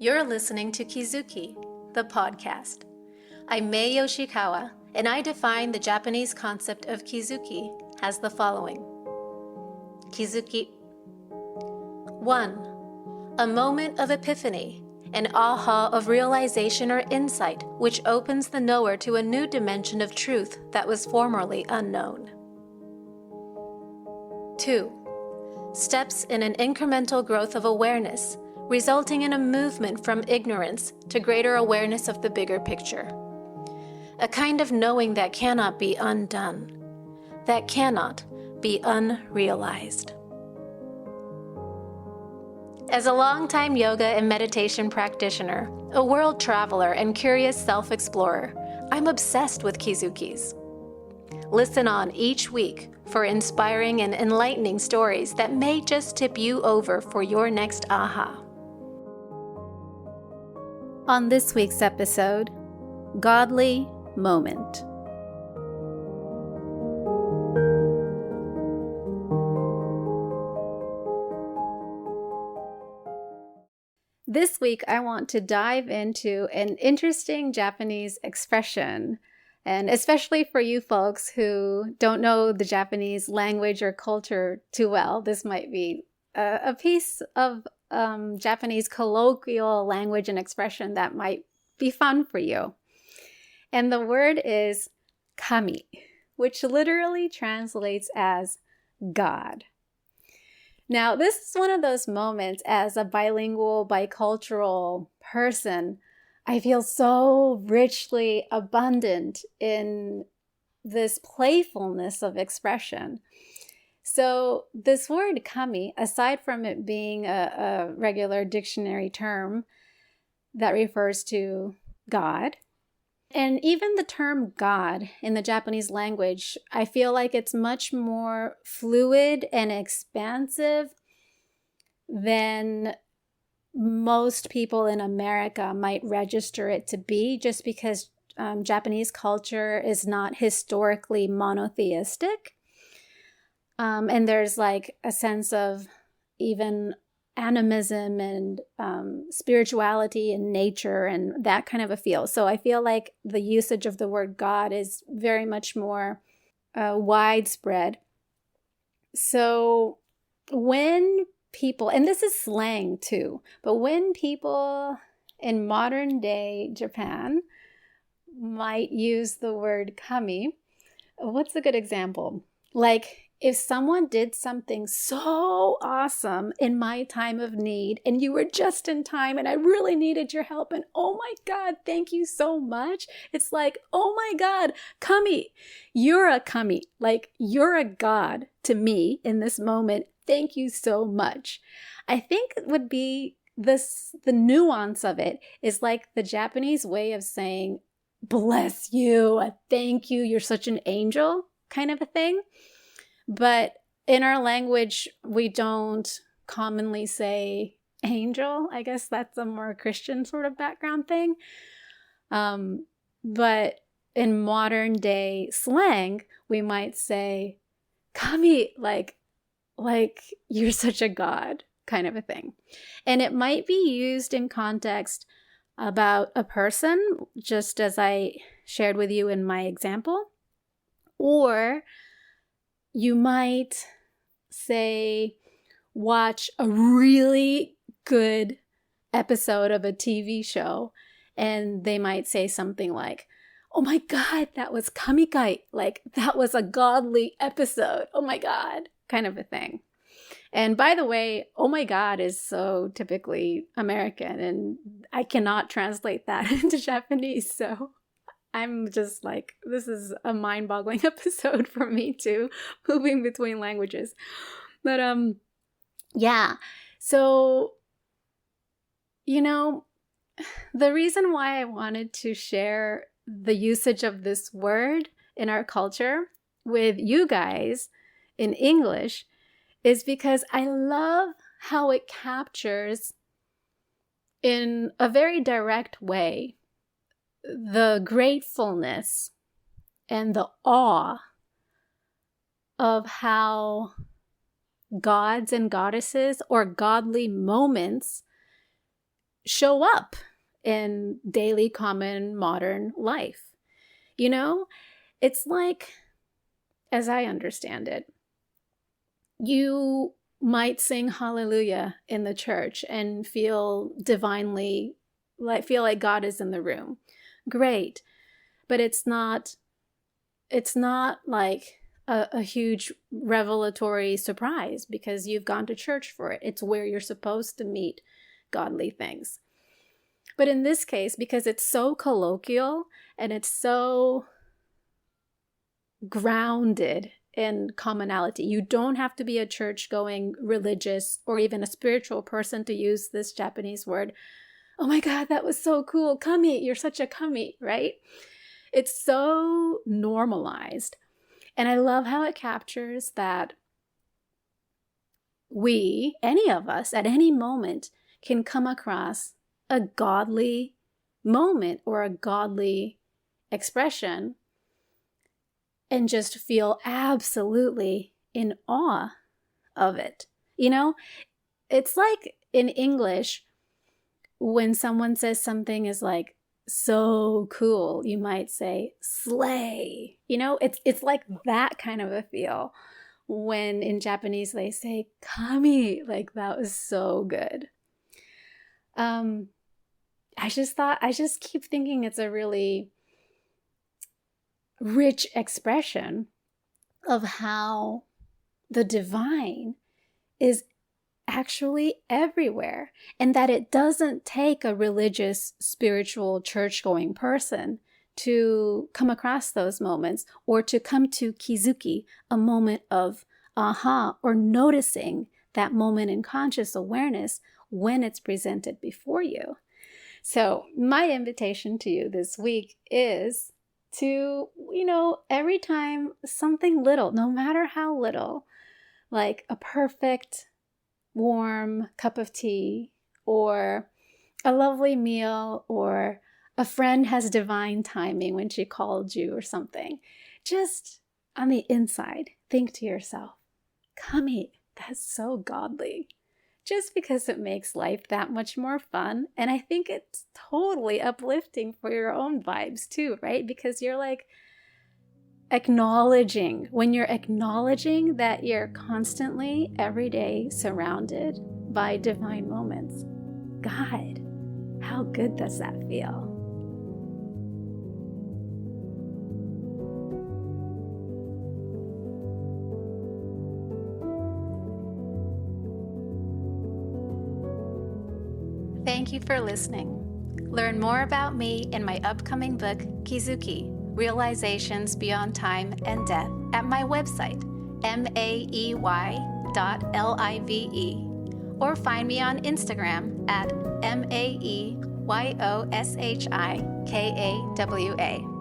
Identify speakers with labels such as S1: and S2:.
S1: You're listening to Kizuki, the podcast. I'm Mae Yoshikawa, and I define the Japanese concept of Kizuki as the following. Kizuki. 1. A moment of epiphany, an aha of realization or insight which opens the knower to a new dimension of truth that was formerly unknown. 2. Steps in an incremental growth of awareness, resulting in a movement from ignorance to greater awareness of the bigger picture. A kind of knowing that cannot be undone, that cannot be unrealized. As a longtime yoga and meditation practitioner, a world traveler, and curious self-explorer, I'm obsessed with Kizukis. Listen on each week for inspiring and enlightening stories that may just tip you over for your next aha. On this week's episode, Godly Moment. This week, I want to dive into an interesting Japanese expression, and especially for you folks who don't know the Japanese language or culture too well, this might be a piece of Japanese colloquial language and expression that might be fun for you. And the word is kami, which literally translates as God. Now, this is one of those moments as a bilingual, bicultural person, I feel so richly abundant in this playfulness of expression. So this word kami, aside from it being a regular dictionary term that refers to God, and even the term God in the Japanese language, I feel like it's much more fluid and expansive than most people in America might register it to be, just because Japanese culture is not historically monotheistic. And there's like a sense of even animism and spirituality and nature and that kind of a feel. So I feel like the usage of the word God is very much more widespread. So when people, and this is slang too, but when people in modern day Japan might use the word kami, what's a good example? Like, if someone did something so awesome in my time of need and you were just in time and I really needed your help and oh my God, thank you so much. It's like, oh my God, kami, you're a kami. Like, you're a God to me in this moment. Thank you so much. I think it would be the nuance of it is like the Japanese way of saying, bless you, thank you, you're such an angel kind of a thing. But in our language, we don't commonly say angel. I guess that's a more Christian sort of background thing. But in modern day slang, we might say kami, like you're such a God kind of a thing. And it might be used in context about a person, just as I shared with you in my example, or you might say, watch a really good episode of a TV show, and they might say something like, oh my God, that was kamikai, like that was a godly episode, oh my God, kind of a thing. And by the way, oh my God is so typically American, and I cannot translate that into Japanese, so I'm just like, this is a mind-boggling episode for me too, moving between languages. But yeah, so, you know, the reason why I wanted to share the usage of this word in our culture with you guys in English is because I love how it captures in a very direct way the gratefulness and the awe of how gods and goddesses or godly moments show up in daily common modern life. You know, it's like, as I understand it, you might sing hallelujah in the church and feel divinely, feel like God is in the room. Great. But it's not like a huge revelatory surprise because you've gone to church for it. It's where you're supposed to meet godly things. But in this case, because it's so colloquial and it's so grounded in commonality, you don't have to be a church-going religious or even a spiritual person to use this Japanese word. Oh my God, that was so cool. Kami, you're such a kami, right? It's so normalized. And I love how it captures that we, any of us, at any moment can come across a godly moment or a godly expression and just feel absolutely in awe of it. You know, it's like in English, when someone says something is like so cool, you might say slay. You know, it's like that kind of a feel. When in Japanese they say kami, like that was so good. I just keep thinking it's a really rich expression of how the divine is actually everywhere, and that it doesn't take a religious, spiritual, church-going person to come across those moments or to come to kizuki, a moment of aha, or noticing that moment in conscious awareness when it's presented before you. So my invitation to you this week is to, every time something little, no matter how little, like a perfect warm cup of tea or a lovely meal or a friend has divine timing when she called you or something, just on the inside, think to yourself, Kami, that's so godly. Just because it makes life that much more fun. And I think it's totally uplifting for your own vibes too, right? Because you're like when you're acknowledging that you're constantly, every day, surrounded by divine moments. God, how good does that feel? Thank you for listening. Learn more about me in my upcoming book, Kizuki, Realizations Beyond Time and Death, at my website, maey.live, or find me on Instagram at maeyoshiKawa.